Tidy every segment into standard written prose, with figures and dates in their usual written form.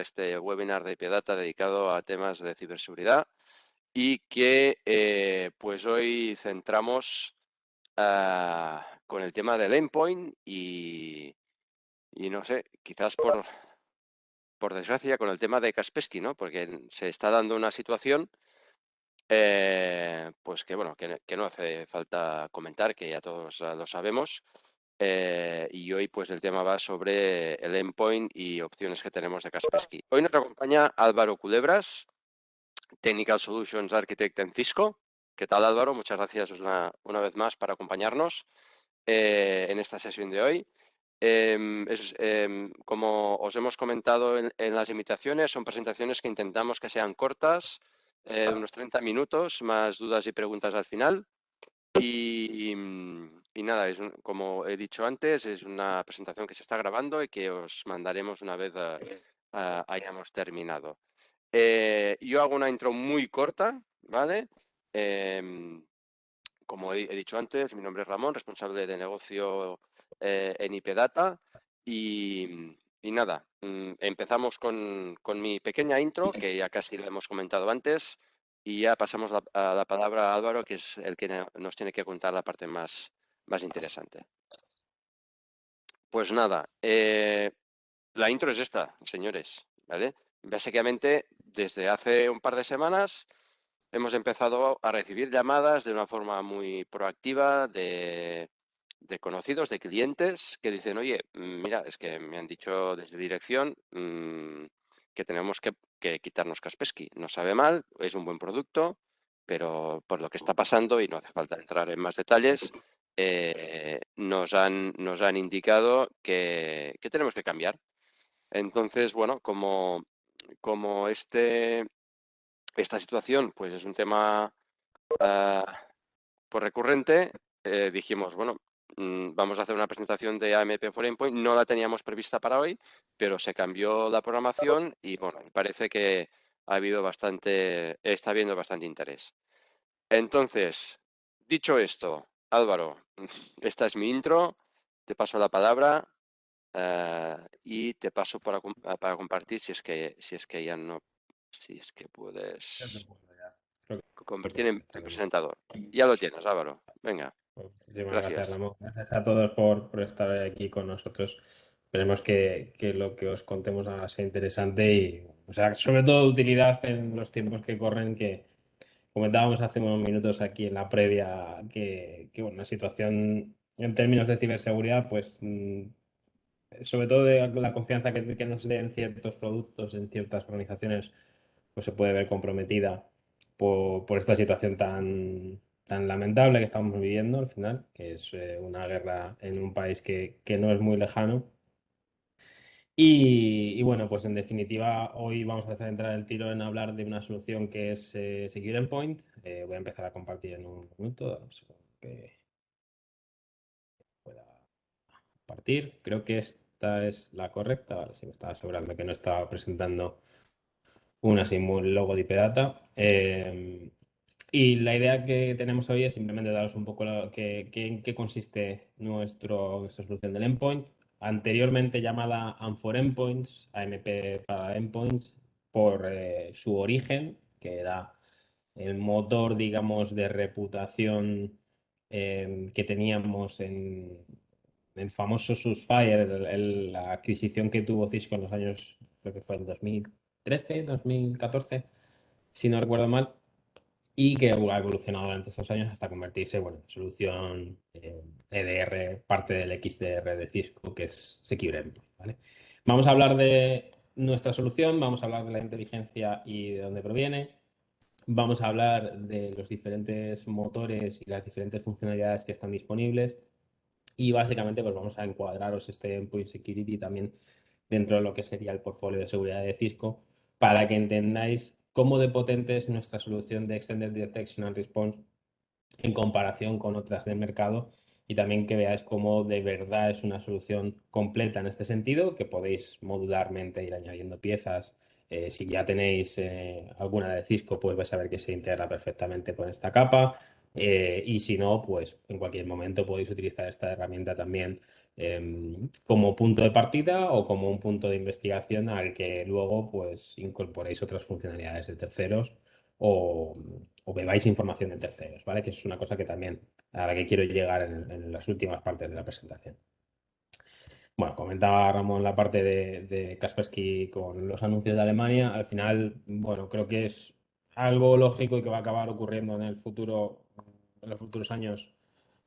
este webinar de IP Data dedicado a temas de ciberseguridad y que pues hoy centramos con el tema del endpoint y no sé, quizás por desgracia con el tema de Kaspersky, ¿no? Porque se está dando una situación pues que bueno, que no hace falta comentar, que ya todos lo sabemos. Y hoy pues el tema va sobre el endpoint y opciones que tenemos de Kaspersky. Hoy nos acompaña Álvaro Culebras, Technical Solutions Architect en Cisco. ¿Qué tal, Álvaro? Muchas gracias una vez más para acompañarnos en esta sesión de hoy. Como os hemos comentado en las invitaciones, son presentaciones que intentamos que sean cortas, unos 30 minutos, más dudas y preguntas al final. Y nada, como he dicho antes, es una presentación que se está grabando y que os mandaremos una vez hayamos terminado. Yo hago una intro muy corta, ¿vale? Como he dicho antes, mi nombre es Ramón, responsable de negocio en IP Data. Y nada, empezamos con mi pequeña intro, que ya casi lo hemos comentado antes, y ya pasamos a la palabra a Álvaro, que es el que nos tiene que contar la parte más interesante. Pues nada, la intro es esta, señores, ¿vale? Básicamente, desde hace un par de semanas hemos empezado a recibir llamadas de una forma muy proactiva de conocidos, de clientes que dicen, oye, mira, es que me han dicho desde dirección que tenemos que quitarnos Kaspersky. No sabe mal, es un buen producto, pero por lo que está pasando, y no hace falta entrar en más detalles, nos han indicado que tenemos que cambiar. Entonces, bueno, como esta situación pues es un tema pues recurrente, dijimos, bueno, vamos a hacer una presentación de AMP for Endpoint. No la teníamos prevista para hoy, pero se cambió la programación y bueno, parece que está habiendo bastante interés. Entonces, dicho esto, Álvaro, esta es mi intro, te paso la palabra y te paso para compartir si es que ya no, si es que puedes convertir en presentador. Ya lo tienes, Álvaro. Venga, Muchísimas gracias, gracias. Ramón. Gracias a todos por estar aquí con nosotros. Esperemos que lo que os contemos ahora sea interesante y, o sea, sobre todo de utilidad en los tiempos que corren, que comentábamos hace unos minutos aquí en la previa, bueno, la situación en términos de ciberseguridad, pues sobre todo de la confianza que nos den ciertos productos en ciertas organizaciones, pues se puede ver comprometida por esta situación tan lamentable que estamos viviendo al final, que es una guerra en un país que no es muy lejano. Y bueno, pues en definitiva, hoy vamos a centrar el tiro en hablar de una solución que es Secure Endpoint. Voy a empezar a compartir en un minuto, dame un segundo que pueda compartir. Creo que esta es la correcta. Vale, sí, me estaba asegurando que no estaba presentando una sin un logo de IP Data. Y la idea que tenemos hoy es simplemente daros un poco en qué consiste nuestra solución del endpoint, anteriormente llamada AMP4 Endpoints, AMP para Endpoints, por su origen, que era el motor, digamos, de reputación que teníamos en el famoso Subspire, la adquisición que tuvo Cisco en los años, creo que fue en 2013, 2014, si no recuerdo mal, y que ha evolucionado durante esos años hasta convertirse, bueno, en solución EDR, parte del XDR de Cisco, que es Secure Endpoint, ¿vale? Vamos a hablar de nuestra solución, vamos a hablar de la inteligencia y de dónde proviene. Vamos a hablar de los diferentes motores y las diferentes funcionalidades que están disponibles. Y básicamente pues vamos a encuadraros este Endpoint Security también dentro de lo que sería el portfolio de seguridad de Cisco para que entendáis cómo de potente es nuestra solución de Extended Detection and Response en comparación con otras del mercado y también que veáis cómo de verdad es una solución completa en este sentido, que podéis modularmente ir añadiendo piezas. Si ya tenéis alguna de Cisco, pues vais a ver que se integra perfectamente con esta capa. Y si no, pues en cualquier momento podéis utilizar esta herramienta también como punto de partida o como un punto de investigación al que luego pues incorporéis otras funcionalidades de terceros o, o bebáis información de terceros, ¿vale? Que es una cosa que también a la que quiero llegar en las últimas partes de la presentación. Bueno, comentaba Ramón la parte de Kaspersky con los anuncios de Alemania. Al final, bueno, creo que es algo lógico y que va a acabar ocurriendo en el futuro, en los futuros años,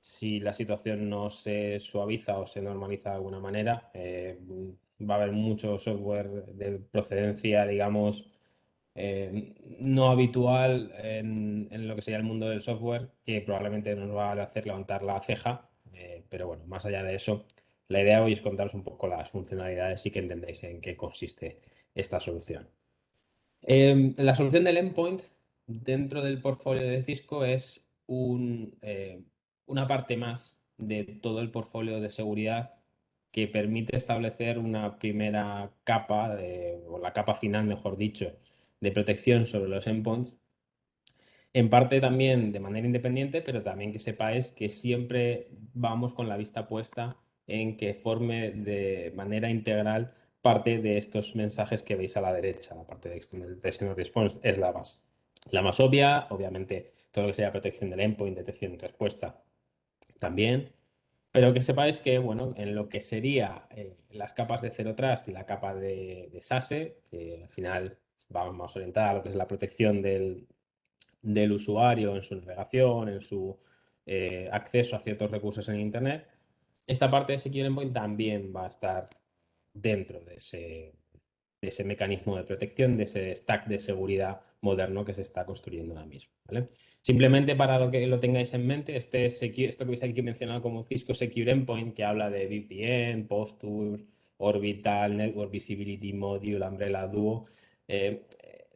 si la situación no se suaviza o se normaliza de alguna manera. Va a haber mucho software de procedencia, digamos, no habitual en lo que sería el mundo del software, que probablemente nos va a hacer levantar la ceja. Pero bueno, más allá de eso. La idea hoy es contaros un poco las funcionalidades y que entendáis en qué consiste esta solución. La solución del endpoint dentro del portfolio de Cisco es una parte más de todo el portfolio de seguridad que permite establecer una primera capa, o la capa final, mejor dicho, de protección sobre los endpoints en parte también de manera independiente, pero también que sepáis que siempre vamos con la vista puesta en que forme de manera integral parte de estos mensajes que veis a la derecha. La parte de Extended Detection Response es la más obvia, obviamente todo lo que sea protección del endpoint, detección y respuesta también. Pero que sepáis que, bueno, en lo que sería las capas de Zero Trust y la capa de SASE, que al final va más orientada a lo que es la protección del usuario en su navegación, en su acceso a ciertos recursos en Internet, esta parte de Secure Endpoint también va a estar dentro de ese mecanismo de protección, de ese stack de seguridad moderno que se está construyendo ahora mismo, ¿vale? Simplemente para lo que lo tengáis en mente, esto que veis aquí mencionado como Cisco Secure Endpoint, que habla de VPN, Posture, Orbital, Network Visibility Module, Umbrella Duo,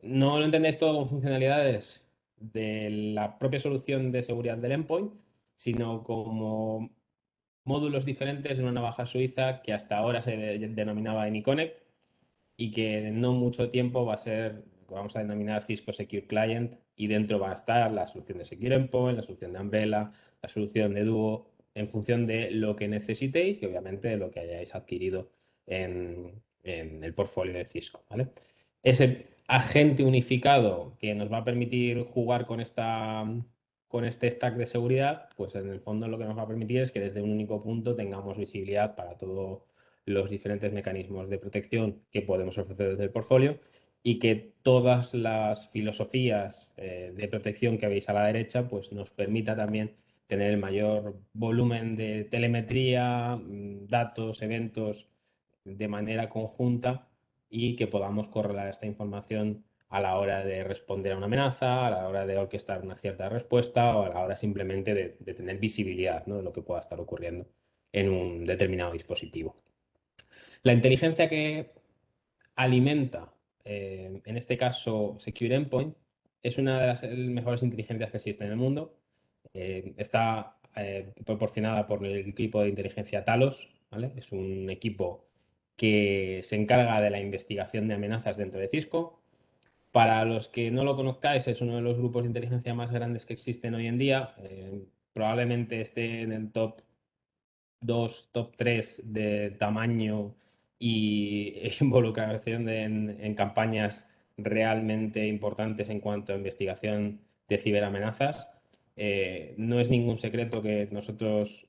no lo entendéis todo como funcionalidades de la propia solución de seguridad del endpoint, sino como módulos diferentes en una navaja suiza que hasta ahora se denominaba AnyConnect y que en no mucho tiempo va a ser lo que vamos a denominar Cisco Secure Client y dentro va a estar la solución de Secure Endpoint, la solución de Umbrella, la solución de Duo, en función de lo que necesitéis y obviamente de lo que hayáis adquirido en el portfolio de Cisco, ¿vale? Ese agente unificado que nos va a permitir jugar con este stack de seguridad, pues en el fondo lo que nos va a permitir es que desde un único punto tengamos visibilidad para todos los diferentes mecanismos de protección que podemos ofrecer desde el portfolio y que todas las filosofías de protección que veis a la derecha pues nos permita también tener el mayor volumen de telemetría, datos, eventos de manera conjunta y que podamos correlar esta información a la hora de responder a una amenaza, a la hora de orquestar una cierta respuesta o a la hora simplemente de tener visibilidad, ¿no?, de lo que pueda estar ocurriendo en un determinado dispositivo. La inteligencia que alimenta, en este caso, Secure Endpoint, es una de las mejores inteligencias que existen en el mundo. Está proporcionada por el equipo de inteligencia Talos, ¿vale? Es un equipo que se encarga de la investigación de amenazas dentro de Cisco. Para los que no lo conozcáis, es uno de los grupos de inteligencia más grandes que existen hoy en día. Probablemente esté en el top 2, top 3 de tamaño y involucración en campañas realmente importantes en cuanto a investigación de ciberamenazas. No es ningún secreto que nosotros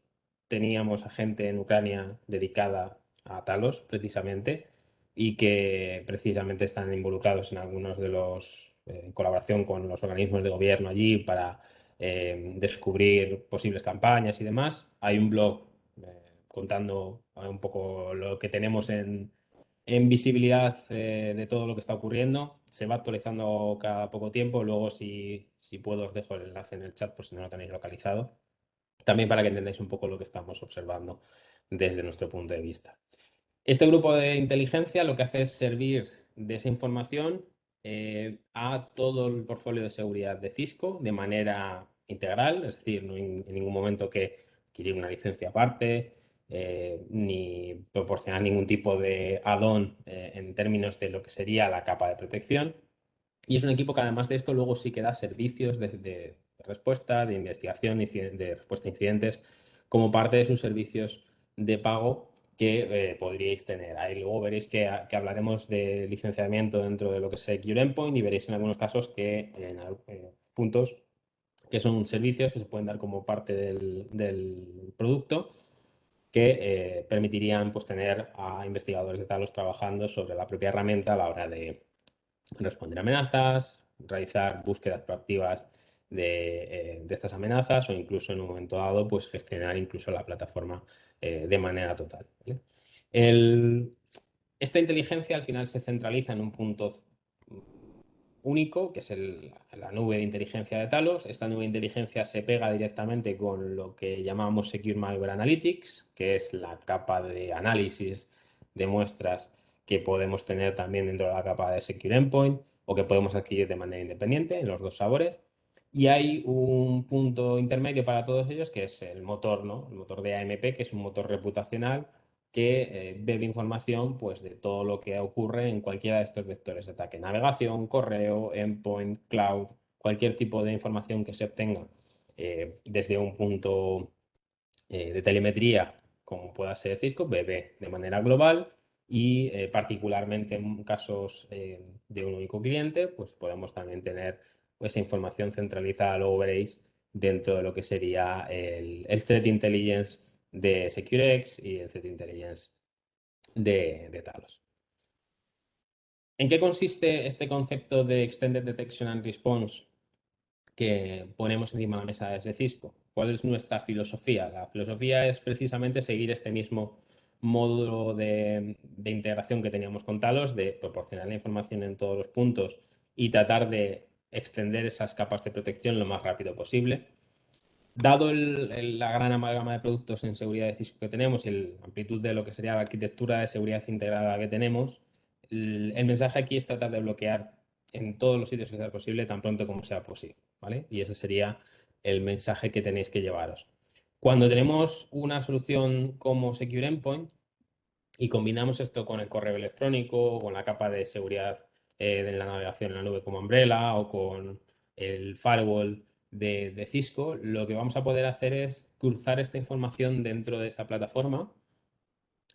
teníamos a gente en Ucrania dedicada a Talos, precisamente, y que precisamente están involucrados en algunos de en colaboración con los organismos de gobierno allí para descubrir posibles campañas y demás. Hay un blog contando un poco lo que tenemos en visibilidad de todo lo que está ocurriendo. Se va actualizando cada poco tiempo. Luego, si puedo, os dejo el enlace en el chat por si no lo tenéis localizado. También para que entendáis un poco lo que estamos observando desde nuestro punto de vista. Este grupo de inteligencia lo que hace es servir de esa información a todo el portfolio de seguridad de Cisco de manera integral, es decir, no en ningún momento que adquirir una licencia aparte, ni proporcionar ningún tipo de add-on en términos de lo que sería la capa de protección. Y es un equipo que además de esto luego sí que da servicios de respuesta, de investigación, de respuesta a incidentes como parte de sus servicios de pago que podríais tener. Ahí luego veréis que hablaremos de licenciamiento dentro de lo que es Secure Endpoint y veréis en algunos casos que en puntos que son servicios que se pueden dar como parte del producto que permitirían pues, tener a investigadores de Talos trabajando sobre la propia herramienta a la hora de responder amenazas, realizar búsquedas proactivas de estas amenazas o incluso en un momento dado pues gestionar incluso la plataforma de manera total. ¿Vale? Esta inteligencia al final se centraliza en un punto único, que es la nube de inteligencia de Talos. Esta nube de inteligencia se pega directamente con lo que llamamos Secure Malware Analytics, que es la capa de análisis de muestras que podemos tener también dentro de la capa de Secure Endpoint o que podemos adquirir de manera independiente en los dos sabores. Y hay un punto intermedio para todos ellos que es el motor, ¿no? El motor de AMP, que es un motor reputacional que bebe información pues, de todo lo que ocurre en cualquiera de estos vectores de ataque. Navegación, correo, endpoint, cloud, cualquier tipo de información que se obtenga desde un punto de telemetría, como pueda ser Cisco, bebe de manera global y particularmente en casos de un único cliente, pues podemos también tener esa información centralizada, luego veréis, dentro de lo que sería el Threat Intelligence de SecureX y el Threat Intelligence de Talos. ¿En qué consiste este concepto de Extended Detection and Response que ponemos encima de la mesa desde Cisco? ¿Cuál es nuestra filosofía? La filosofía es precisamente seguir este mismo módulo de integración que teníamos con Talos, de proporcionar la información en todos los puntos y tratar de extender esas capas de protección lo más rápido posible. Dado la gran amalgama de productos en seguridad de Cisco que tenemos y la amplitud de lo que sería la arquitectura de seguridad integrada que tenemos, el mensaje aquí es tratar de bloquear en todos los sitios que sea posible tan pronto como sea posible, ¿vale? Y ese sería el mensaje que tenéis que llevaros. Cuando tenemos una solución como Secure Endpoint y combinamos esto con el correo electrónico, con la capa de seguridad de la navegación en la nube como Umbrella o con el firewall de Cisco, lo que vamos a poder hacer es cruzar esta información dentro de esta plataforma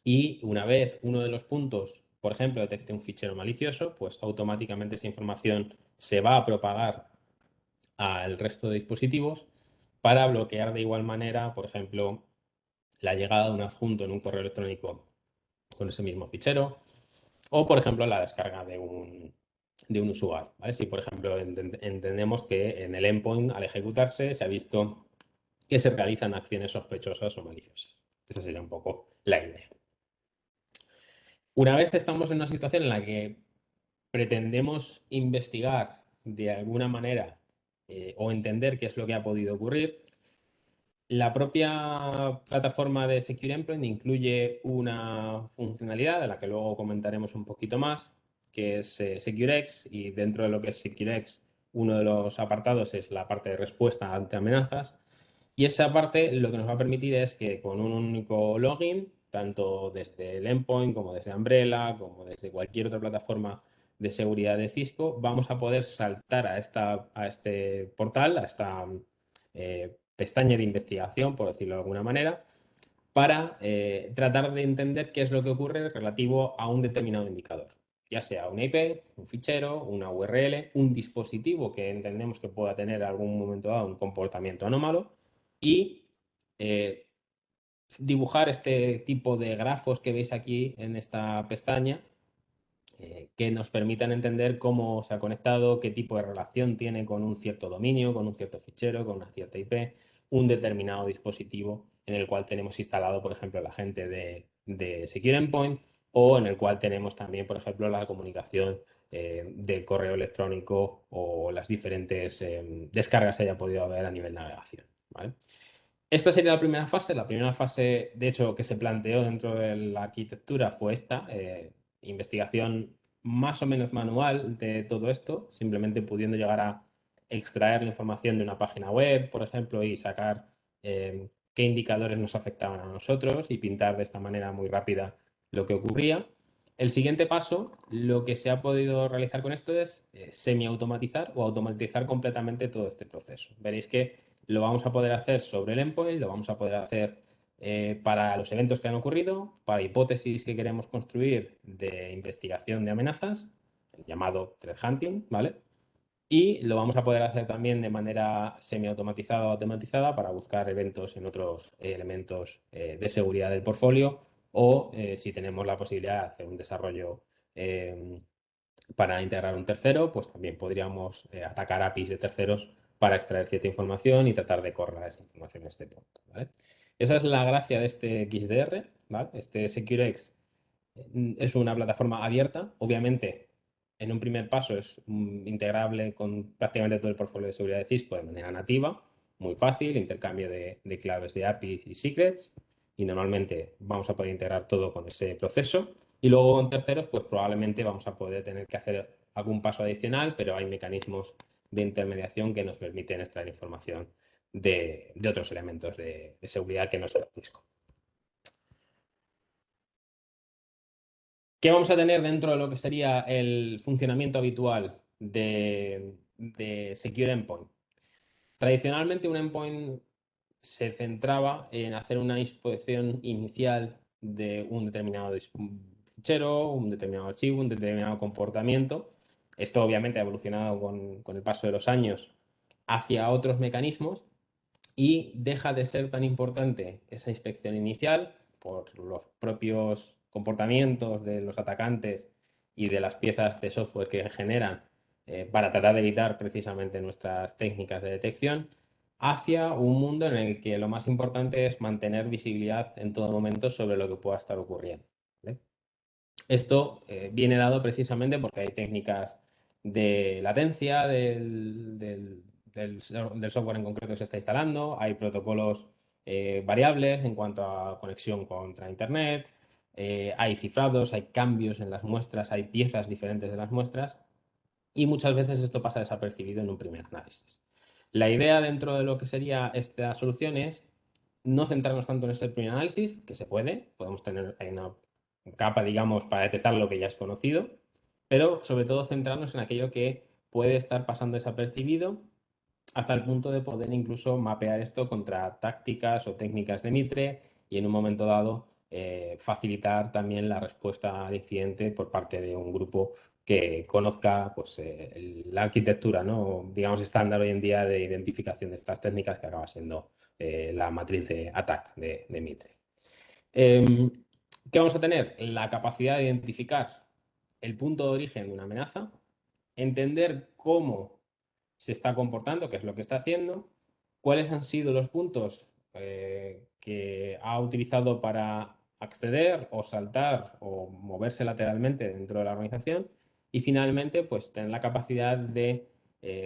y una vez uno de los puntos, por ejemplo, detecte un fichero malicioso, pues automáticamente esa información se va a propagar al resto de dispositivos para bloquear de igual manera, por ejemplo, la llegada de un adjunto en un correo electrónico con ese mismo fichero o, por ejemplo, la descarga de un usuario. ¿Vale? Si, por ejemplo, entendemos que en el endpoint, al ejecutarse, se ha visto que se realizan acciones sospechosas o maliciosas. Esa sería un poco la idea. Una vez estamos en una situación en la que pretendemos investigar de alguna manera o entender qué es lo que ha podido ocurrir, la propia plataforma de Secure Endpoint incluye una funcionalidad de la que luego comentaremos un poquito más, que es SecureX, y dentro de lo que es SecureX, uno de los apartados es la parte de respuesta ante amenazas. Y esa parte lo que nos va a permitir es que con un único login, tanto desde el endpoint como desde Umbrella, como desde cualquier otra plataforma de seguridad de Cisco, vamos a poder saltar a este portal, a esta pestaña de investigación, por decirlo de alguna manera, para tratar de entender qué es lo que ocurre relativo a un determinado indicador, ya sea una IP, un fichero, una URL, un dispositivo que entendemos que pueda tener en algún momento dado un comportamiento anómalo y eh, dibujar este tipo de grafos que veis aquí en esta pestaña que nos permitan entender cómo se ha conectado, qué tipo de relación tiene con un cierto dominio, con un cierto fichero, con una cierta IP, un determinado dispositivo en el cual tenemos instalado, por ejemplo, el agente de Secure Endpoint o en el cual tenemos también, por ejemplo, la comunicación del correo electrónico o las diferentes descargas que haya podido haber a nivel navegación. ¿Vale? Esta sería la primera fase. La primera fase, de hecho, que se planteó dentro de la arquitectura fue esta, investigación más o menos manual de todo esto, simplemente pudiendo llegar a extraer la información de una página web, por ejemplo, y sacar qué indicadores nos afectaban a nosotros y pintar de esta manera muy rápida lo que ocurría. El siguiente paso, lo que se ha podido realizar con esto es semi-automatizar o automatizar completamente todo este proceso. Veréis que lo vamos a poder hacer sobre el endpoint, lo vamos a poder hacer para los eventos que han ocurrido, para hipótesis que queremos construir de investigación de amenazas, el llamado threat hunting, ¿vale? Y lo vamos a poder hacer también de manera semiautomatizada o automatizada para buscar eventos en otros elementos de seguridad del portfolio o si tenemos la posibilidad de hacer un desarrollo para integrar un tercero, pues también podríamos atacar APIs de terceros para extraer cierta información y tratar de correr esa información a este punto, ¿vale? Esa es la gracia de este XDR, ¿vale? Este SecureX es una plataforma abierta, obviamente en un primer paso es integrable con prácticamente todo el portfolio de seguridad de Cisco de manera nativa, muy fácil, intercambio de claves de APIs y secrets, y normalmente vamos a poder integrar todo con ese proceso. Y luego con terceros, pues probablemente vamos a poder tener que hacer algún paso adicional, pero hay mecanismos de intermediación que nos permiten extraer información de otros elementos de seguridad que no son Cisco. ¿Qué vamos a tener dentro de lo que sería el funcionamiento habitual de Secure Endpoint? Tradicionalmente un endpoint se centraba en hacer una inspección inicial de un determinado fichero, un determinado archivo, un determinado comportamiento. Esto obviamente ha evolucionado con el paso de los años hacia otros mecanismos y deja de ser tan importante esa inspección inicial por los propios comportamientos de los atacantes y de las piezas de software que generan para tratar de evitar precisamente nuestras técnicas de detección, hacia un mundo en el que lo más importante es mantener visibilidad en todo momento sobre lo que pueda estar ocurriendo, ¿vale? Esto viene dado precisamente porque hay técnicas de latencia del software en concreto que se está instalando, hay protocolos variables en cuanto a conexión contra Internet, hay cifrados, hay cambios en las muestras, hay piezas diferentes de las muestras y muchas veces esto pasa desapercibido en un primer análisis. La idea dentro de lo que sería esta solución es no centrarnos tanto en ese primer análisis, que se puede, podemos tener una capa, digamos, para detectar lo que ya es conocido, pero sobre todo centrarnos en aquello que puede estar pasando desapercibido hasta el punto de poder incluso mapear esto contra tácticas o técnicas de Mitre y en un momento dado facilitar también la respuesta al incidente por parte de un grupo que conozca pues, la arquitectura, ¿no? Digamos, estándar hoy en día de identificación de estas técnicas que acaba siendo la matriz de ATT&CK de Mitre. ¿Qué vamos a tener? La capacidad de identificar el punto de origen de una amenaza, entender cómo se está comportando, qué es lo que está haciendo, cuáles han sido los puntos que ha utilizado para acceder o saltar o moverse lateralmente dentro de la organización y finalmente pues tener la capacidad de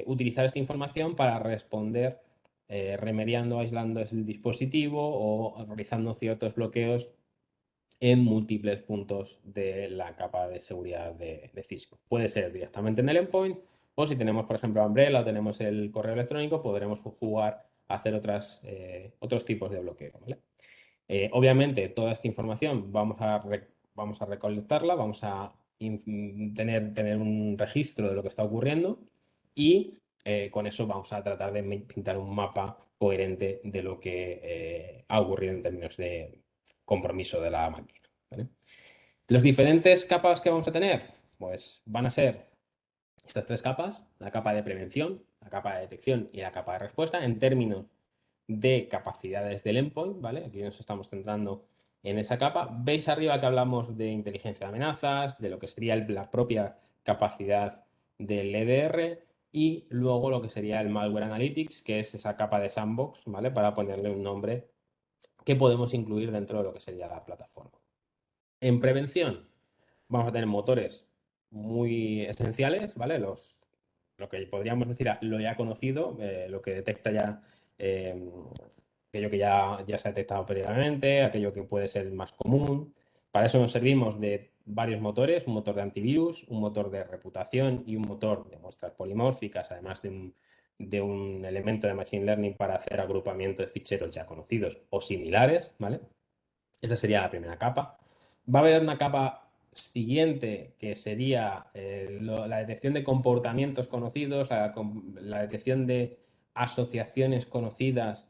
utilizar esta información para responder remediando, aislando el dispositivo o realizando ciertos bloqueos en múltiples puntos de la capa de seguridad de Cisco. Puede ser directamente en el endpoint o si tenemos, por ejemplo, Umbrella o tenemos el correo electrónico, podremos jugar a hacer otros tipos de bloqueo, ¿vale? Obviamente, toda esta información vamos a recolectarla, vamos a tener un registro de lo que está ocurriendo y con eso vamos a tratar de pintar un mapa coherente de lo que ha ocurrido en términos de compromiso de la máquina, ¿vale? Los diferentes capas que vamos a tener, pues van a ser estas tres capas, la capa de prevención, la capa de detección y la capa de respuesta en términos de capacidades del endpoint, ¿vale? Aquí nos estamos centrando en esa capa. Veis arriba que hablamos de inteligencia de amenazas, de lo que sería la propia capacidad del EDR y luego lo que sería el malware analytics, que es esa capa de sandbox, ¿vale? Para ponerle un nombre que podemos incluir dentro de lo que sería la plataforma. En prevención vamos a tener motores muy esenciales, ¿vale? Lo que podríamos decir lo ya conocido, lo que detecta ya aquello que ya se ha detectado previamente, aquello que puede ser más común. Para eso nos servimos de varios motores, un motor de antivirus, un motor de reputación y un motor de muestras polimórficas, además de un elemento de Machine Learning para hacer agrupamiento de ficheros ya conocidos o similares, ¿vale? Esa sería la primera capa. Va a haber una capa siguiente que sería la detección de comportamientos conocidos, la detección de asociaciones conocidas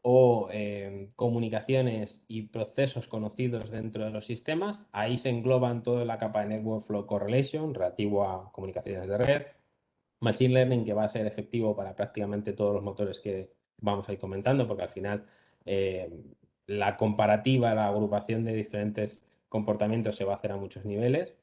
o comunicaciones y procesos conocidos dentro de los sistemas. Ahí se engloban toda la capa de Network Flow Correlation relativo a comunicaciones de red, Machine Learning, que va a ser efectivo para prácticamente todos los motores que vamos a ir comentando, porque al final la comparativa, la agrupación de diferentes comportamientos se va a hacer a muchos niveles.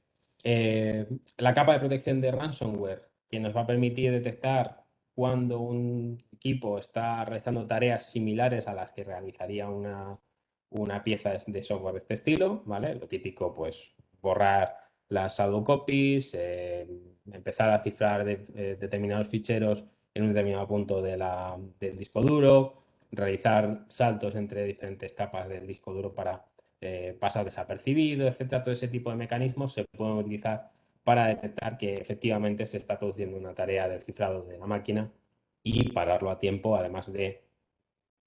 La capa de protección de ransomware, que nos va a permitir detectar cuando un equipo está realizando tareas similares a las que realizaría una pieza de software de este estilo, ¿vale? Lo típico, pues, borrar las pseudocopies, empezar a cifrar determinados ficheros en un determinado punto del disco duro, realizar saltos entre diferentes capas del disco duro para pasar desapercibido, etcétera. Todo ese tipo de mecanismos se pueden utilizar para detectar que efectivamente se está produciendo una tarea de cifrado de la máquina y pararlo a tiempo, además de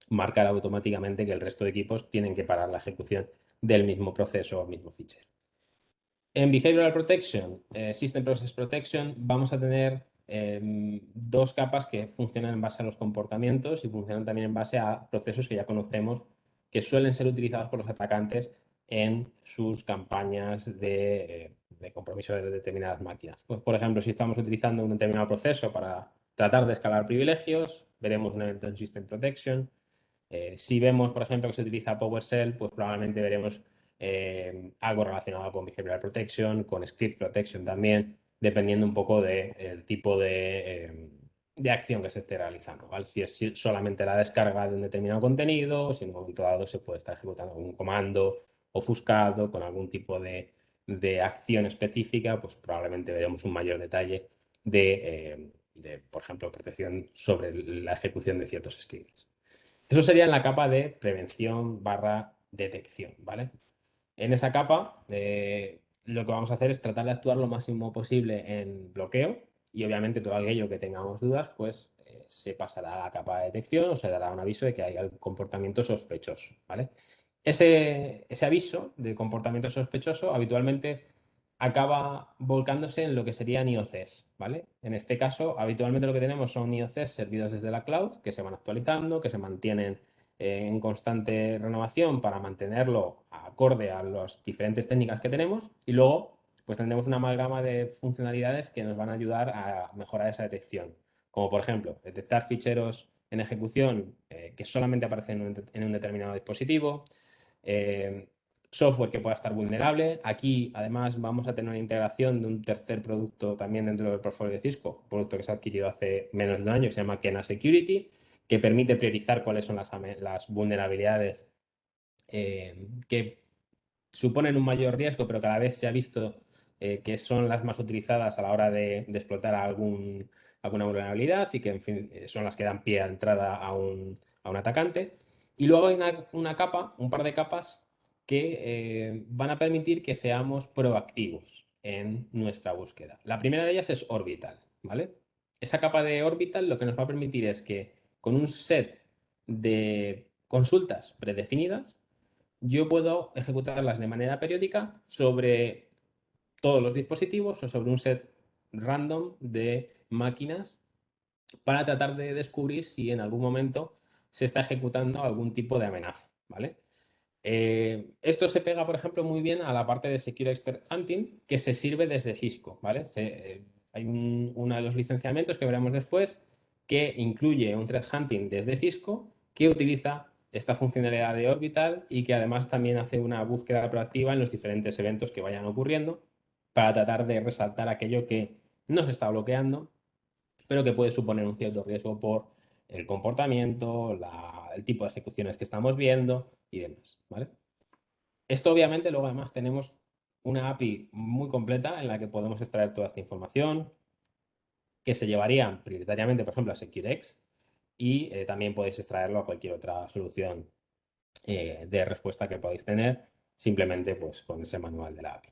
marcar automáticamente que el resto de equipos tienen que parar la ejecución del mismo proceso o mismo fichero. En Behavioral Protection, System Process Protection, vamos a tener dos capas que funcionan en base a los comportamientos y funcionan también en base a procesos que ya conocemos que suelen ser utilizados por los atacantes en sus campañas de compromiso de determinadas máquinas. Pues, por ejemplo, si estamos utilizando un determinado proceso para tratar de escalar privilegios, veremos un evento en System Protection. Si vemos, por ejemplo, que se utiliza PowerShell, pues probablemente veremos algo relacionado con Behavioral Protection, con Script Protection también, dependiendo un poco del tipo de acción que se esté realizando, ¿vale? Si es solamente la descarga de un determinado contenido, si en un momento dado se puede estar ejecutando algún comando ofuscado con algún tipo de acción específica, pues probablemente veremos un mayor detalle por ejemplo, protección sobre la ejecución de ciertos scripts. Eso sería en la capa de prevención barra detección, ¿vale? En esa capa, lo que vamos a hacer es tratar de actuar lo máximo posible en bloqueo y obviamente todo aquello que tengamos dudas, pues se pasará a la capa de detección o se dará un aviso de que hay algún comportamiento sospechoso, ¿vale? Ese aviso de comportamiento sospechoso habitualmente acaba volcándose en lo que serían IOCs, ¿vale? En este caso, habitualmente lo que tenemos son IOCs servidos desde la cloud, que se van actualizando, que se mantienen en constante renovación para mantenerlo acorde a las diferentes técnicas que tenemos y luego pues tendremos una amalgama de funcionalidades que nos van a ayudar a mejorar esa detección, como por ejemplo detectar ficheros en ejecución que solamente aparecen en un determinado dispositivo, eh, software que pueda estar vulnerable. Aquí, además, vamos a tener una integración de un tercer producto también dentro del portfolio de Cisco, un producto que se ha adquirido hace menos de un año, que se llama Kena Security, que permite priorizar cuáles son las vulnerabilidades que suponen un mayor riesgo, pero cada vez se ha visto que son las más utilizadas a la hora de explotar alguna vulnerabilidad y que, en fin, son las que dan pie a entrada a un atacante. Y luego hay una capa, un par de capas que van a permitir que seamos proactivos en nuestra búsqueda. La primera de ellas es Orbital, ¿vale? Esa capa de Orbital lo que nos va a permitir es que con un set de consultas predefinidas, yo puedo ejecutarlas de manera periódica sobre todos los dispositivos o sobre un set random de máquinas para tratar de descubrir si en algún momento se está ejecutando algún tipo de amenaza, ¿vale? Esto se pega, por ejemplo, muy bien a la parte de Secure Expert Hunting que se sirve desde Cisco, ¿vale? Hay uno de los licenciamientos que veremos después que incluye un threat hunting desde Cisco que utiliza esta funcionalidad de Orbital y que además también hace una búsqueda proactiva en los diferentes eventos que vayan ocurriendo para tratar de resaltar aquello que no se está bloqueando, pero que puede suponer un cierto riesgo por el comportamiento, el tipo de ejecuciones que estamos viendo y demás, ¿vale? Esto obviamente luego además tenemos una API muy completa en la que podemos extraer toda esta información que se llevaría prioritariamente, por ejemplo, a SecureX y también podéis extraerlo a cualquier otra solución de respuesta que podáis tener simplemente pues, con ese manual de la API.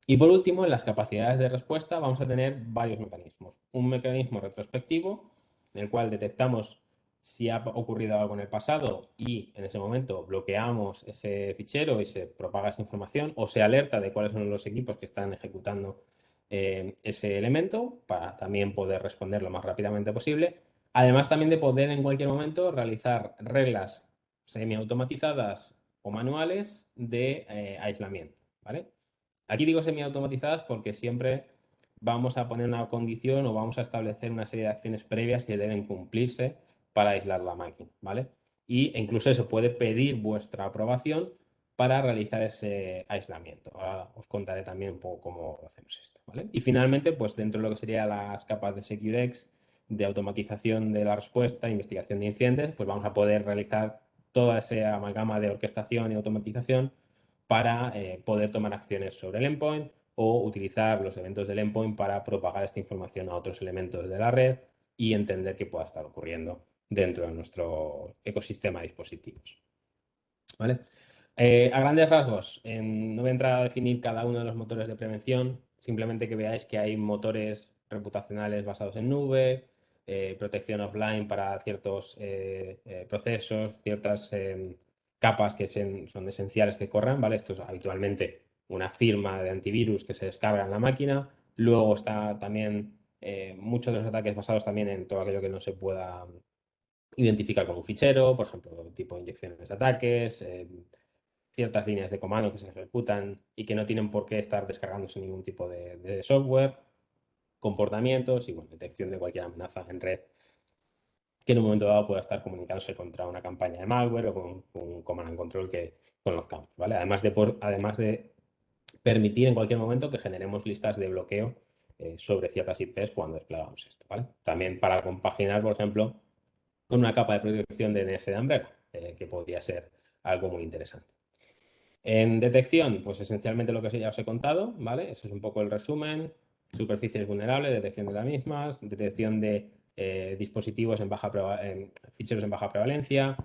Y por último, en las capacidades de respuesta vamos a tener varios mecanismos. Un mecanismo retrospectivo, en el cual detectamos si ha ocurrido algo en el pasado y en ese momento bloqueamos ese fichero y se propaga esa información o se alerta de cuáles son los equipos que están ejecutando ese elemento para también poder responder lo más rápidamente posible. Además también de poder en cualquier momento realizar reglas semiautomatizadas o manuales de aislamiento, ¿vale? Aquí digo semiautomatizadas porque siempre vamos a poner una condición o vamos a establecer una serie de acciones previas que deben cumplirse para aislar la máquina, ¿vale? Y incluso se puede pedir vuestra aprobación para realizar ese aislamiento. Ahora os contaré también un poco cómo hacemos esto, ¿vale? Y finalmente, pues dentro de lo que serían las capas de SecureX, de automatización de la respuesta, investigación de incidentes, pues vamos a poder realizar toda esa amalgama de orquestación y automatización para poder tomar acciones sobre el endpoint o utilizar los eventos del endpoint para propagar esta información a otros elementos de la red y entender qué pueda estar ocurriendo dentro de nuestro ecosistema de dispositivos. ¿Vale? A grandes rasgos, no voy a entrar a definir cada uno de los motores de prevención, simplemente que veáis que hay motores reputacionales basados en nube, protección offline para ciertos procesos, ciertas capas que son esenciales que corran, ¿vale? Esto es habitualmente una firma de antivirus que se descarga en la máquina. Luego está también muchos de los ataques basados también en todo aquello que no se pueda identificar con un fichero, por ejemplo, tipo de inyecciones de ataques, ciertas líneas de comando que se ejecutan y que no tienen por qué estar descargándose ningún tipo de software, comportamientos y bueno, detección de cualquier amenaza en red que en un momento dado pueda estar comunicándose contra una campaña de malware o con un command and control que conozcamos, ¿vale? Además de permitir en cualquier momento que generemos listas de bloqueo sobre ciertas IPs cuando desplegamos esto, ¿vale? También para compaginar, por ejemplo, con una capa de protección de DNS de Umbrella, que podría ser algo muy interesante. En detección, pues esencialmente lo que ya os he contado, ¿vale? Eso es un poco el resumen. Superficies vulnerables, detección de las mismas, detección de dispositivos ficheros en baja prevalencia,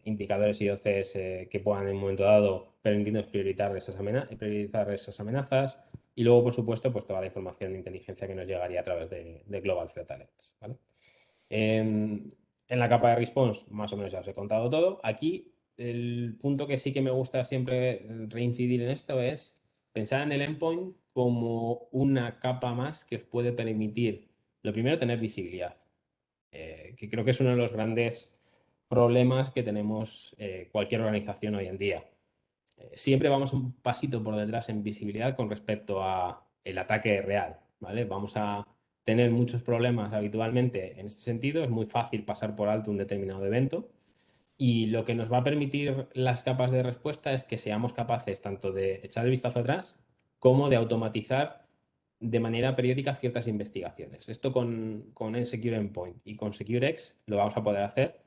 indicadores IOCs que puedan en un momento dado permitirnos priorizar esas amenazas y luego, por supuesto, pues toda la información de inteligencia que nos llegaría a través de Global Threat Alerts, ¿vale? En la capa de response, más o menos ya os he contado todo. Aquí, el punto que sí que me gusta siempre reincidir en esto es pensar en el endpoint como una capa más que os puede permitir, lo primero, tener visibilidad, que creo que es uno de los grandes problemas que tenemos cualquier organización hoy en día. Siempre vamos un pasito por detrás en visibilidad con respecto a el ataque real, ¿vale? Vamos a tener muchos problemas habitualmente en este sentido. Es muy fácil pasar por alto un determinado evento y lo que nos va a permitir las capas de respuesta es que seamos capaces tanto de echar el vistazo atrás como de automatizar de manera periódica ciertas investigaciones. Esto con el Secure Endpoint y con SecureX lo vamos a poder hacer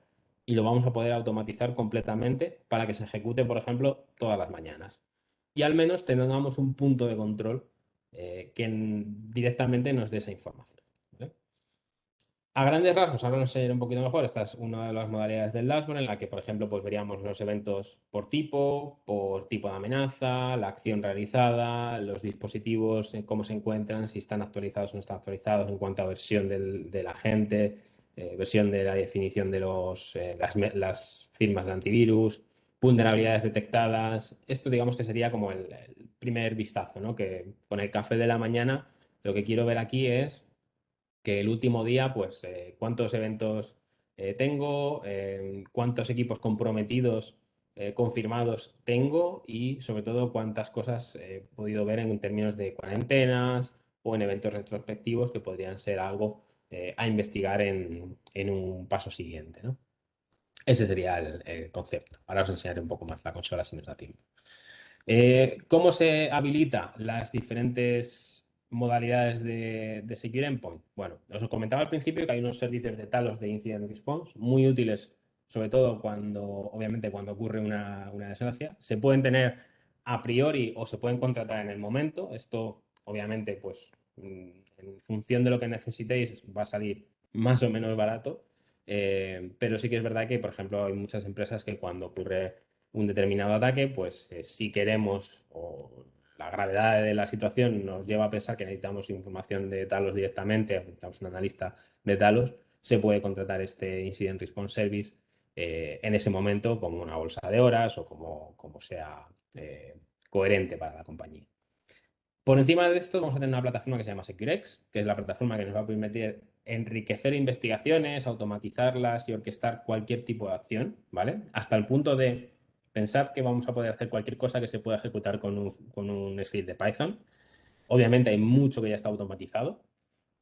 y lo vamos a poder automatizar completamente para que se ejecute, por ejemplo, todas las mañanas. Y al menos tengamos un punto de control directamente nos dé esa información, ¿vale? A grandes rasgos, ahora nos enseñaré un poquito mejor. Esta es una de las modalidades del dashboard en la que, por ejemplo, pues veríamos los eventos por tipo de amenaza, la acción realizada, los dispositivos, cómo se encuentran, si están actualizados o no están actualizados en cuanto a versión del agente, versión de la definición de las firmas de antivirus, vulnerabilidades detectadas. Esto digamos que sería como el primer vistazo, ¿no? Que con el café de la mañana lo que quiero ver aquí es que el último día, pues, cuántos eventos tengo, cuántos equipos comprometidos, confirmados tengo y, sobre todo, cuántas cosas he podido ver en términos de cuarentenas o en eventos retrospectivos que podrían ser algo a investigar en un paso siguiente, ¿no? Ese sería el concepto. Ahora os enseñaré un poco más la consola si nos da tiempo. ¿Cómo se habilita las diferentes modalidades de Secure Endpoint? Bueno, os comentaba al principio que hay unos servicios de Talos de Incident Response muy útiles, sobre todo obviamente, cuando ocurre una desgracia. Se pueden tener a priori o se pueden contratar en el momento. Esto, obviamente, pues en función de lo que necesitéis, va a salir más o menos barato. Pero sí que es verdad que, por ejemplo, hay muchas empresas que cuando ocurre un determinado ataque, pues si queremos o la gravedad de la situación nos lleva a pensar que necesitamos información de Talos directamente, necesitamos un analista de Talos, se puede contratar este Incident Response Service en ese momento como una bolsa de horas o como sea coherente para la compañía. Por encima de esto vamos a tener una plataforma que se llama SecureX, que es la plataforma que nos va a permitir enriquecer investigaciones, automatizarlas y orquestar cualquier tipo de acción, ¿vale? Hasta el punto de pensar que vamos a poder hacer cualquier cosa que se pueda ejecutar con un script de Python. Obviamente hay mucho que ya está automatizado,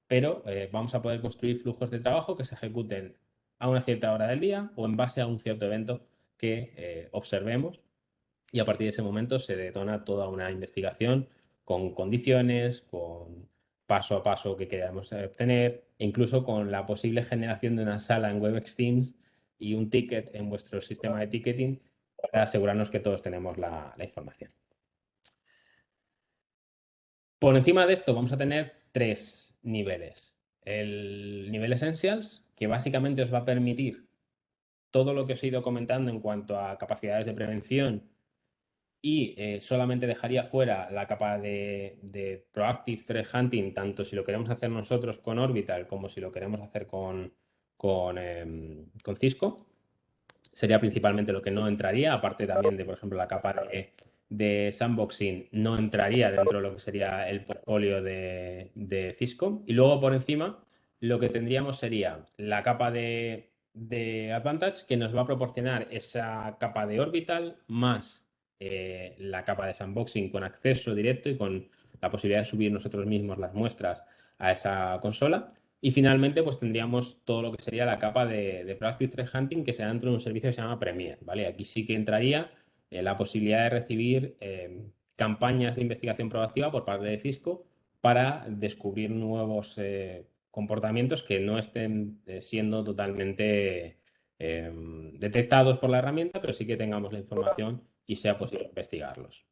pero vamos a poder construir flujos de trabajo que se ejecuten a una cierta hora del día o en base a un cierto evento que observemos, y a partir de ese momento se detona toda una investigación con condiciones, con paso a paso que queramos obtener, e incluso con la posible generación de una sala en WebEx Teams y un ticket en vuestro sistema de ticketing para asegurarnos que todos tenemos la información. Por encima de esto vamos a tener tres niveles. El nivel Essentials, que básicamente os va a permitir todo lo que os he ido comentando en cuanto a capacidades de prevención, y solamente dejaría fuera la capa de Proactive Threat Hunting, tanto si lo queremos hacer nosotros con Orbital como si lo queremos hacer con Cisco. Sería principalmente lo que no entraría, aparte también de, por ejemplo, la capa de sandboxing no entraría dentro de lo que sería el portfolio de Cisco. Y luego por encima lo que tendríamos sería la capa de Advantage, que nos va a proporcionar esa capa de Orbital más la capa de sandboxing con acceso directo y con la posibilidad de subir nosotros mismos las muestras a esa consola. Y finalmente, pues tendríamos todo lo que sería la capa de Proactive Threat Hunting, que se da dentro de un servicio que se llama Premier, ¿vale? Aquí sí que entraría la posibilidad de recibir campañas de investigación proactiva por parte de Cisco para descubrir nuevos comportamientos que no estén siendo totalmente detectados por la herramienta, pero sí que tengamos la información y sea posible investigarlos.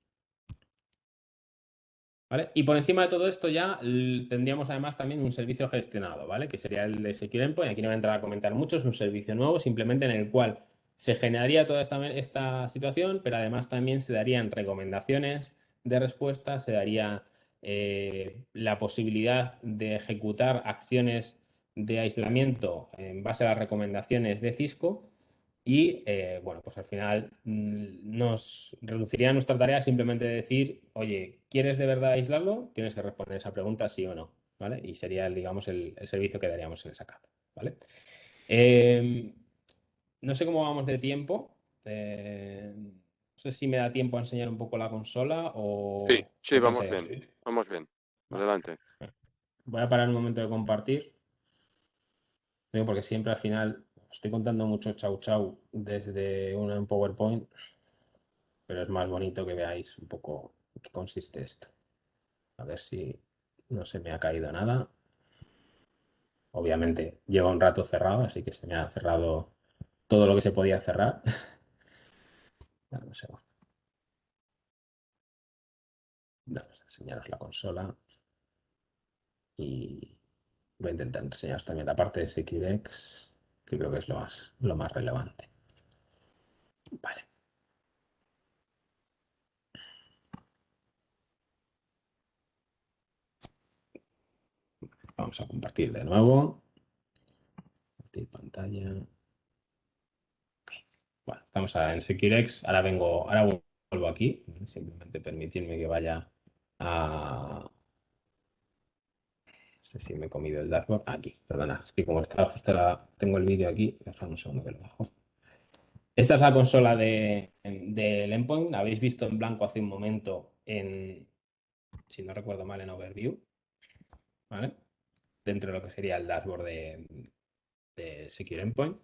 ¿Vale? Y por encima de todo esto ya tendríamos además también un servicio gestionado, ¿vale? Que sería el de Secure Endpoint. Aquí no voy a entrar a comentar mucho, es un servicio nuevo simplemente en el cual se generaría toda esta situación, pero además también se darían recomendaciones de respuesta, se daría la posibilidad de ejecutar acciones de aislamiento en base a las recomendaciones de Cisco. Y bueno, pues al final nos reduciría nuestra tarea simplemente decir, oye, ¿quieres de verdad aislarlo? Tienes que responder esa pregunta sí o no, ¿vale? Y sería, digamos, el servicio que daríamos en esa capa, ¿vale? No sé cómo vamos de tiempo. No sé si me da tiempo a enseñar un poco la consola Sí, o sí, qué vamos pensáis. bien, vamos bien. Vale. Adelante. Voy a parar un momento de compartir, digo, porque siempre al final estoy contando mucho chau chau desde un PowerPoint, pero es más bonito que veáis un poco en qué consiste esto. A ver si no se me ha caído nada. Obviamente lleva un rato cerrado, así que se me ha cerrado todo lo que se podía cerrar. Vamos a enseñaros la consola y voy a intentar enseñaros también la parte de SecureX, que creo que es lo más relevante. Vale. Vamos a compartir de nuevo. Compartir pantalla. Bueno, estamos en SecureX. Ahora vuelvo aquí. Simplemente permitirme que vaya a. No sé si me he comido el dashboard. Aquí, perdona. Es que como está justo tengo el vídeo aquí. Dejadme un segundo que lo bajo. Esta es la consola del Endpoint. Habéis visto en blanco hace un momento si no recuerdo mal, en Overview. ¿Vale? Dentro de lo que sería el dashboard de Secure Endpoint.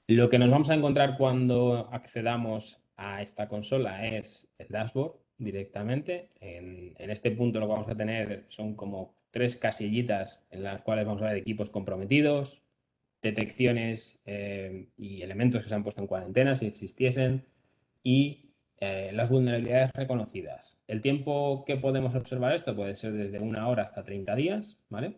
Lo que nos vamos a encontrar cuando accedamos a esta consola es el dashboard directamente. En este punto lo que vamos a tener son como tres casillitas en las cuales vamos a ver equipos comprometidos, detecciones y elementos que se han puesto en cuarentena si existiesen, y las vulnerabilidades reconocidas. El tiempo que podemos observar esto puede ser desde 1 hora hasta 30 días, ¿vale?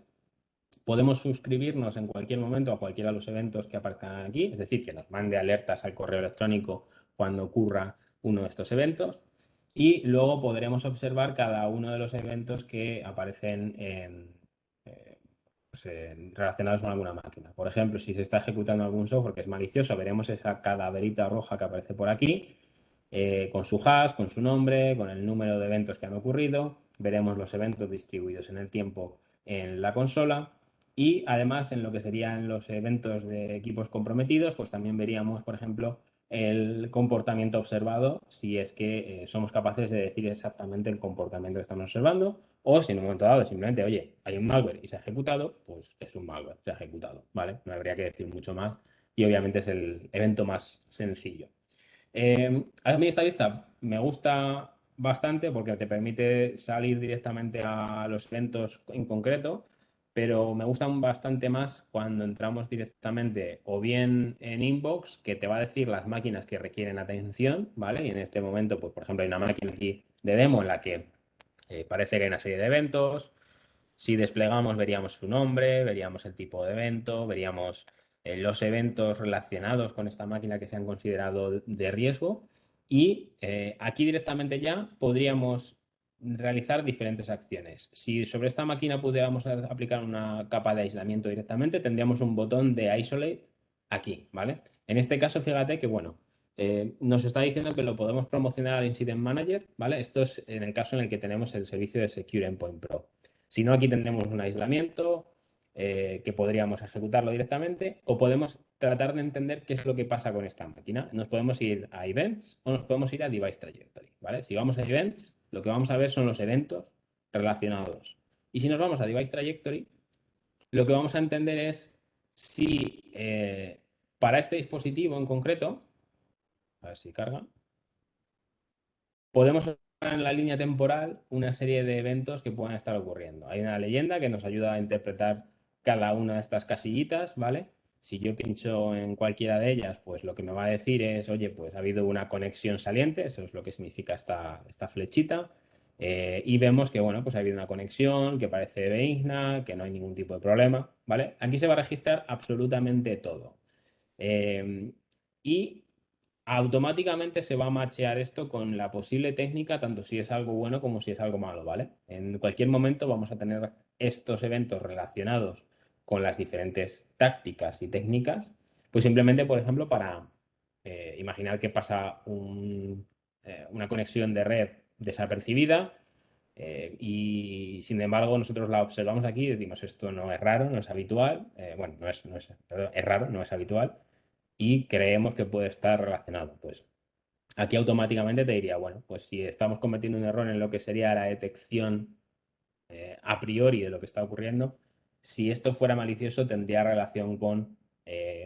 Podemos suscribirnos en cualquier momento a cualquiera de los eventos que aparezcan aquí, es decir, que nos mande alertas al correo electrónico cuando ocurra uno de estos eventos. Y luego podremos observar cada uno de los eventos que aparecen pues, relacionados con alguna máquina. Por ejemplo, si se está ejecutando algún software que es malicioso, veremos esa calaverita roja que aparece por aquí, con su hash, con su nombre, con el número de eventos que han ocurrido. veremos los eventos distribuidos en el tiempo en la consola. Y además, en lo que serían los eventos de equipos comprometidos, pues también veríamos, por ejemplo, el comportamiento observado, si es que somos capaces de decir exactamente el comportamiento que estamos observando, o si en un momento dado simplemente, oye, hay un malware y se ha ejecutado, pues es un malware, se ha ejecutado, ¿vale? No habría que decir mucho más y obviamente es el evento más sencillo. A mí esta vista me gusta bastante porque te permite salir directamente a los eventos en concreto, pero me gustan bastante más cuando entramos directamente o bien en Inbox, que te va a decir las máquinas que requieren atención, ¿vale? Y en este momento, pues por ejemplo, hay una máquina aquí de demo en la que parece que hay una serie de eventos. Si desplegamos, veríamos su nombre, veríamos el tipo de evento, veríamos los eventos relacionados con esta máquina que se han considerado de riesgo. Y aquí directamente ya podríamos realizar diferentes acciones. Si sobre esta máquina pudiéramos aplicar una capa de aislamiento directamente, tendríamos un botón de isolate aquí, ¿vale? En este caso, fíjate que, bueno, nos está diciendo que lo podemos promocionar al Incident Manager, ¿vale? Esto es en el caso en el que tenemos el servicio de Secure Endpoint Pro. Si no, aquí tendremos un aislamiento que podríamos ejecutarlo directamente o podemos tratar de entender qué es lo que pasa con esta máquina. Nos podemos ir a Events o nos podemos ir a Device Trajectory, ¿vale? Si vamos a Events, lo que vamos a ver son los eventos relacionados. Y si nos vamos a Device Trajectory, lo que vamos a entender es si para este dispositivo en concreto, a ver si carga, podemos ver en la línea temporal una serie de eventos que puedan estar ocurriendo. Hay una leyenda que nos ayuda a interpretar cada una de estas casillitas, ¿vale? Si yo pincho en cualquiera de ellas, pues lo que me va a decir es, oye, pues ha habido una conexión saliente, eso es lo que significa esta flechita. Y vemos que, bueno, pues ha habido una conexión que parece benigna, que no hay ningún tipo de problema, ¿vale? Aquí se va a registrar absolutamente todo. Y automáticamente se va a machear esto con la posible técnica, tanto si es algo bueno como si es algo malo, ¿vale? En cualquier momento vamos a tener estos eventos relacionados con las diferentes tácticas y técnicas, pues simplemente, por ejemplo, para imaginar que pasa una conexión de red desapercibida y sin embargo nosotros la observamos aquí y decimos esto no es raro, no es habitual, bueno, perdón, es raro, no es habitual y creemos que puede estar relacionado. Pues aquí automáticamente te diría, bueno, pues si estamos cometiendo un error en lo que sería la detección a priori de lo que está ocurriendo, si esto fuera malicioso tendría relación con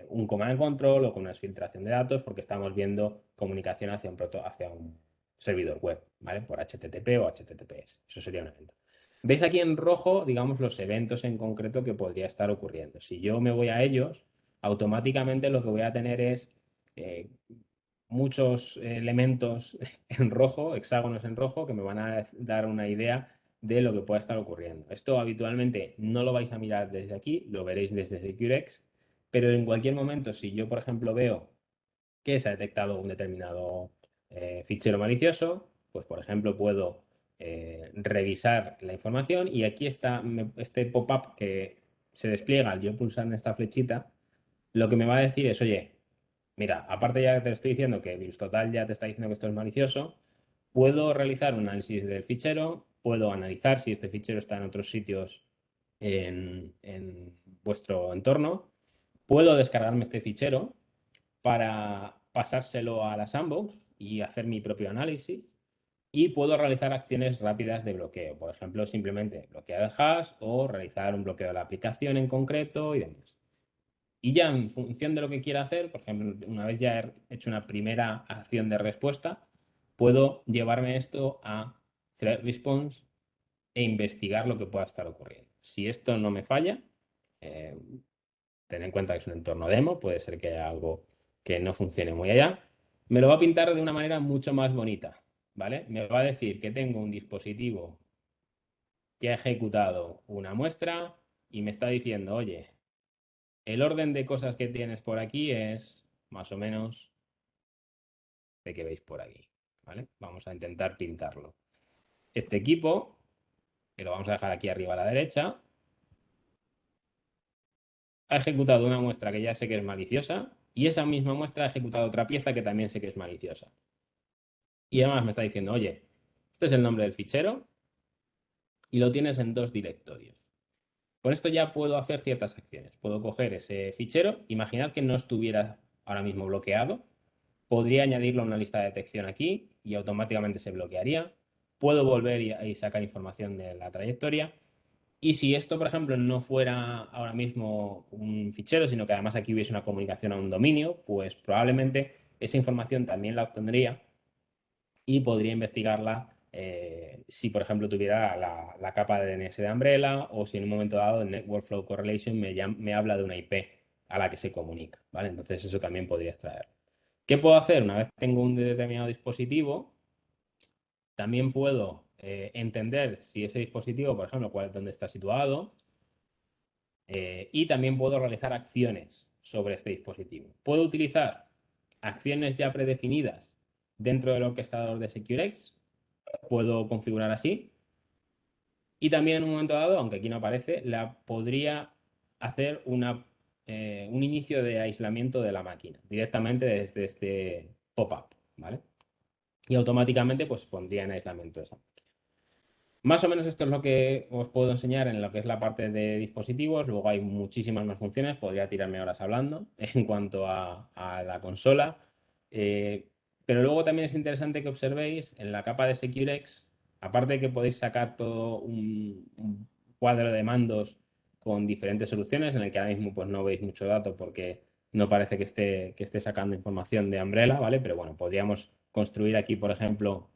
un command and control o con una filtración de datos porque estamos viendo comunicación hacia un servidor web, ¿vale? Por HTTP o HTTPS. Eso sería un evento. ¿Veis aquí en rojo, digamos, los eventos en concreto que podría estar ocurriendo? Si yo me voy a ellos, automáticamente lo que voy a tener es eh, muchos elementos en rojo, hexágonos en rojo, que me van a dar una idea de lo que pueda estar ocurriendo. Esto habitualmente no lo vais a mirar desde aquí, lo veréis desde SecureX, pero en cualquier momento, si yo, por ejemplo, veo que se ha detectado un determinado fichero malicioso, pues, por ejemplo, puedo revisar la información y aquí está este pop-up que se despliega al yo pulsar en esta flechita, lo que me va a decir es, oye, mira, aparte ya te estoy diciendo que VirusTotal ya te está diciendo que esto es malicioso, puedo realizar un análisis del fichero, puedo analizar si este fichero está en otros sitios en vuestro entorno, puedo descargarme este fichero para pasárselo a la sandbox y hacer mi propio análisis y puedo realizar acciones rápidas de bloqueo, por ejemplo, simplemente bloquear el hash o realizar un bloqueo de la aplicación en concreto y demás. Y ya en función de lo que quiera hacer, por ejemplo, una vez ya he hecho una primera acción de respuesta, puedo llevarme esto a Threat Response e investigar lo que pueda estar ocurriendo. Si esto no me falla, eh, ten en cuenta que es un entorno demo, puede ser que haya algo que no funcione muy allá, me lo va a pintar de una manera mucho más bonita, ¿vale? Me va a decir que tengo un dispositivo que ha ejecutado una muestra y me está diciendo, oye, el orden de cosas que tienes por aquí es más o menos de que veis por aquí, ¿vale? Vamos a intentar pintarlo. Este equipo, que lo vamos a dejar aquí arriba a la derecha, ha ejecutado una muestra que ya sé que es maliciosa y esa misma muestra ha ejecutado otra pieza que también sé que es maliciosa. Y además me está diciendo, oye, este es el nombre del fichero, y lo tienes en 2 directorios. Con esto ya puedo hacer ciertas acciones. Puedo coger ese fichero, imaginad que no estuviera ahora mismo bloqueado, podría añadirlo a una lista de detección aquí y automáticamente se bloquearía. Puedo volver y sacar información de la trayectoria. Y si esto, por ejemplo, no fuera ahora mismo un fichero, sino que además aquí hubiese una comunicación a un dominio, pues probablemente esa información también la obtendría y podría investigarla si, por ejemplo, tuviera la capa de DNS de Umbrella o si en un momento dado el Network Flow Correlation me habla de una IP a la que se comunica, ¿vale? Entonces eso también podría extraer. ¿Qué puedo hacer? Una vez tengo un determinado dispositivo, también puedo entender si ese dispositivo, por ejemplo, dónde está situado, y también puedo realizar acciones sobre este dispositivo. Puedo utilizar acciones ya predefinidas dentro del orquestador de SecureX, puedo configurar así, y también en un momento dado, aunque aquí no aparece, la podría hacer un inicio de aislamiento de la máquina directamente desde este pop-up, ¿vale? Y automáticamente pues pondría en aislamiento esa máquina. Más o menos esto es lo que os puedo enseñar en lo que es la parte de dispositivos. Luego hay muchísimas más funciones, podría tirarme horas hablando en cuanto a la consola. Eh, pero luego también es interesante que observéis en la capa de SecureX, aparte de que podéis sacar todo un cuadro de mandos con diferentes soluciones, en el que ahora mismo pues, no veis mucho dato porque no parece que esté sacando información de Umbrella, ¿vale? Pero bueno, podríamos construir aquí, por ejemplo,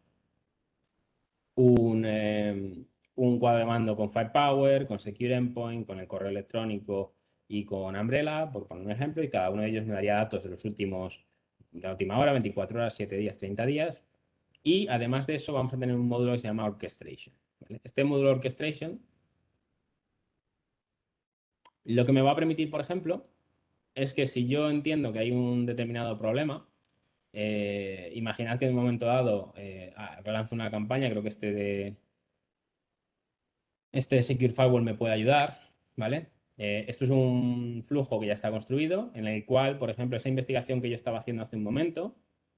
un cuadro de mando con Firepower, con Secure Endpoint, con el correo electrónico y con Umbrella, por poner un ejemplo, y cada uno de ellos me daría datos de la última hora, 24 horas, 7 días, 30 días. Y además de eso, vamos a tener un módulo que se llama Orchestration, ¿vale? Este módulo Orchestration lo que me va a permitir, por ejemplo, es que si yo entiendo que hay un determinado problema, imaginad que en un momento dado relanzo una campaña, creo que este Secure Firewall me puede ayudar, ¿vale? Esto es un flujo que ya está construido, en el cual, por ejemplo, esa investigación que yo estaba haciendo hace un momento,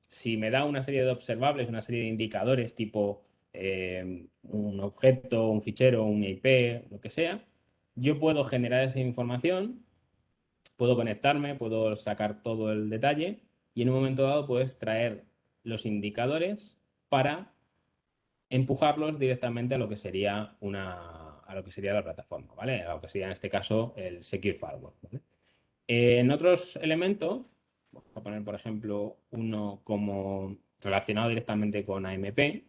si me da una serie de observables, una serie de indicadores tipo un objeto, un fichero, un IP, lo que sea, yo puedo generar esa información, puedo conectarme, puedo sacar todo el detalle y en un momento dado puedes traer los indicadores para empujarlos directamente a lo que sería la plataforma, ¿vale? A lo que sería en este caso el Secure Firewall, ¿vale? En otros elementos, vamos a poner por ejemplo uno como relacionado directamente con AMP.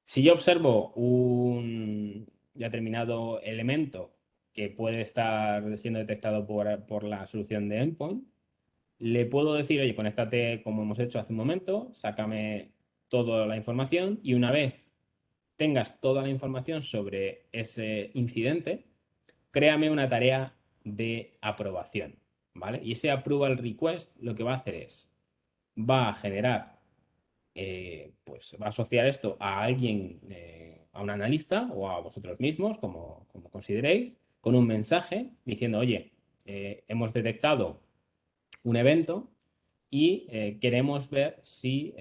Si yo observo un determinado elemento que puede estar siendo detectado por la solución de endpoint, le puedo decir, oye, conéctate como hemos hecho hace un momento, sácame toda la información y una vez tengas toda la información sobre ese incidente, créame una tarea de aprobación, ¿vale? Y ese approval request lo que va a hacer es, va a generar, pues va a asociar esto a alguien, a un analista o a vosotros mismos, como consideréis, con un mensaje diciendo, oye, hemos detectado un evento y queremos ver si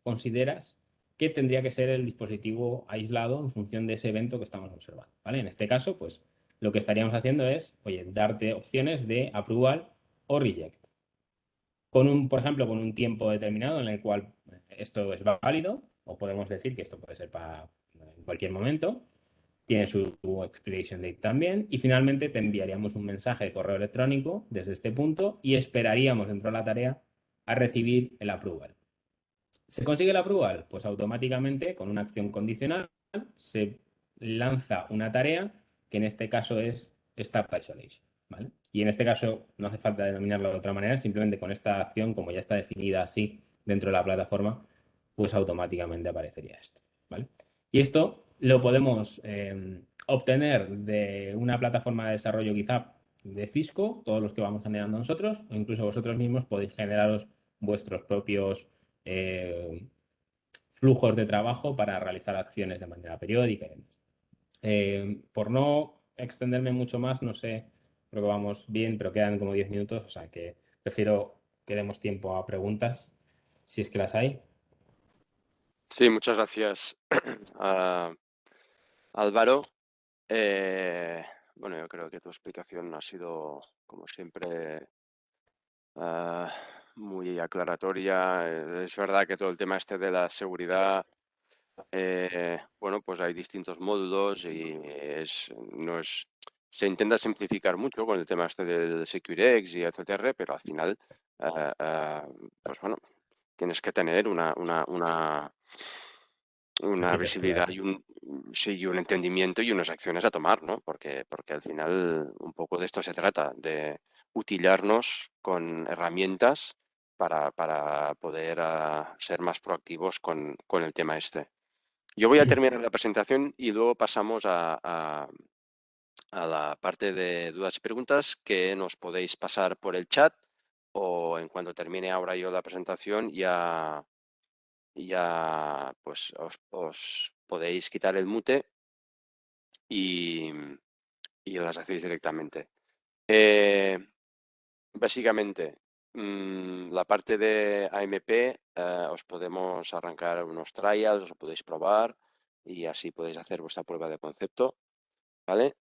consideras que tendría que ser el dispositivo aislado en función de ese evento que estamos observando, ¿vale? En este caso, pues lo que estaríamos haciendo es, oye, darte opciones de approval o reject. Por ejemplo, con un tiempo determinado en el cual esto es válido, o podemos decir que esto puede ser para en cualquier momento, tiene su expiration date también, y finalmente te enviaríamos un mensaje de correo electrónico desde este punto y esperaríamos dentro de la tarea a recibir el approval. ¿Se consigue el approval? Pues automáticamente, con una acción condicional, se lanza una tarea que en este caso es Start Isolation, ¿vale? Y en este caso no hace falta denominarlo de otra manera, simplemente con esta acción, como ya está definida así dentro de la plataforma, pues automáticamente aparecería esto, ¿vale? Y esto lo podemos obtener de una plataforma de desarrollo quizá de Cisco, todos los que vamos generando nosotros, o incluso vosotros mismos podéis generaros vuestros propios eh, flujos de trabajo para realizar acciones de manera periódica y demás. Por no extenderme mucho más, no sé, creo que vamos bien, pero quedan como 10 minutos, o sea que prefiero que demos tiempo a preguntas, si es que las hay. Sí, muchas gracias. Álvaro. Bueno, yo creo que tu explicación ha sido, como siempre, muy aclaratoria. Es verdad que todo el tema este de la seguridad, bueno, pues hay distintos módulos y se intenta simplificar mucho con el tema este del SecureX y etcétera, pero al final, pues bueno, tienes que tener una Arquitectura, visibilidad sí. sí, y un entendimiento y unas acciones a tomar, ¿no? Porque al final un poco de esto se trata, de utilizarnos con herramientas para poder ser más proactivos con el tema este. Yo voy a terminar la presentación y luego pasamos a la parte de dudas y preguntas que nos podéis pasar por el chat o en cuanto termine ahora yo la presentación ya pues os podéis quitar el mute y, y las hacéis directamente. Básicamente, la parte de AMP os podemos arrancar unos trials, os podéis probar y así podéis hacer vuestra prueba de concepto, ¿vale?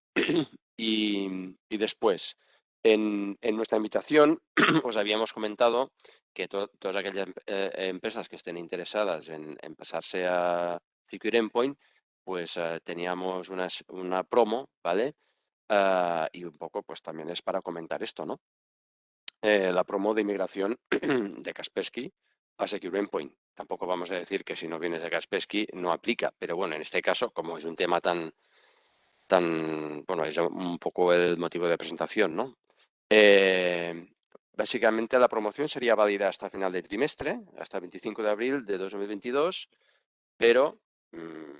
Y después, en nuestra invitación os habíamos comentado que todas aquellas empresas que estén interesadas en pasarse a Secure Endpoint, pues teníamos una promo, ¿vale? Y un poco, pues también es para comentar esto, ¿no? La promo de inmigración de Kaspersky a Secure Endpoint. Tampoco vamos a decir que si no vienes de Kaspersky no aplica, pero bueno, en este caso, como es un tema bueno, es un poco el motivo de presentación, ¿no? Básicamente la promoción sería válida hasta final de trimestre, hasta el 25 de abril de 2022, pero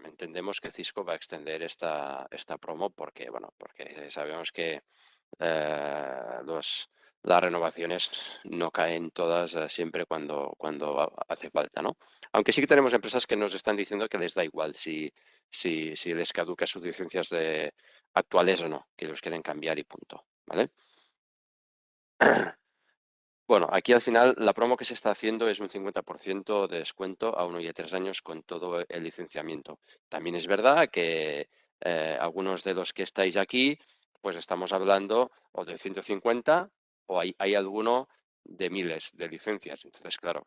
entendemos que Cisco va a extender esta promo porque, bueno, porque sabemos que eh, las renovaciones no caen todas siempre cuando hace falta, ¿no? Aunque sí que tenemos empresas que nos están diciendo que les da igual si les caduca sus licencias actuales o no, que los quieren cambiar y punto, ¿vale? Bueno, aquí al final la promo que se está haciendo es un 50% de descuento a 1 y a 3 años con todo el licenciamiento. También es verdad que algunos de los que estáis aquí, pues estamos hablando o de 150 o hay alguno de miles de licencias. Entonces, claro,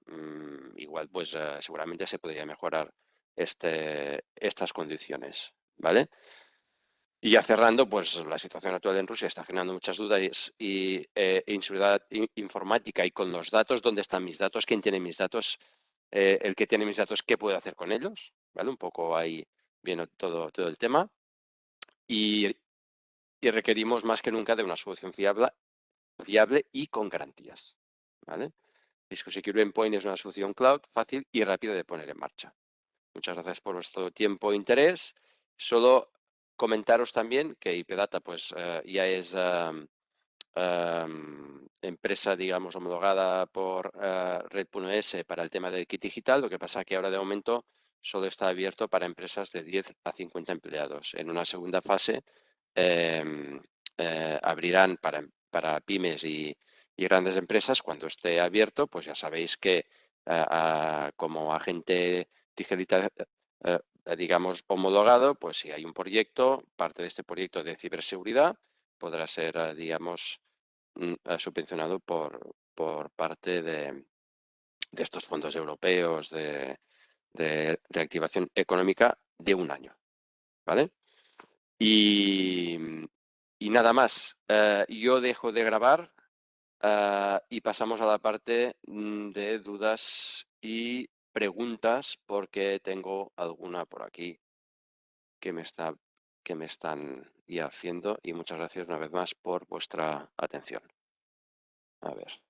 igual pues seguramente se podría mejorar estas condiciones, ¿vale? Y ya cerrando, pues la situación actual en Rusia está generando muchas dudas y inseguridad informática y con los datos, ¿dónde están mis datos? ¿Quién tiene mis datos? El que tiene mis datos, ¿qué puedo hacer con ellos? ¿Vale? Un poco ahí viene todo el tema. Y, y requerimos más que nunca de una solución fiable y con garantías. ¿Vale? Cisco Secure Endpoint es una solución cloud fácil y rápida de poner en marcha. Muchas gracias por vuestro tiempo e interés. Solo comentaros también que IPData pues, ya es empresa, digamos, homologada por Red.es para el tema del kit digital. Lo que pasa es que ahora de momento solo está abierto para empresas de 10 a 50 empleados. En una segunda fase abrirán para pymes y grandes empresas. Cuando esté abierto, pues ya sabéis que como agente digital, digamos, homologado, pues si hay un proyecto, parte de este proyecto de ciberseguridad podrá ser, digamos, subvencionado por parte de estos fondos europeos de reactivación económica de un año, ¿vale? Y, y nada más. Yo dejo de grabar y pasamos a la parte de dudas y preguntas porque tengo alguna por aquí que me están ya haciendo y muchas gracias una vez más por vuestra atención. A ver.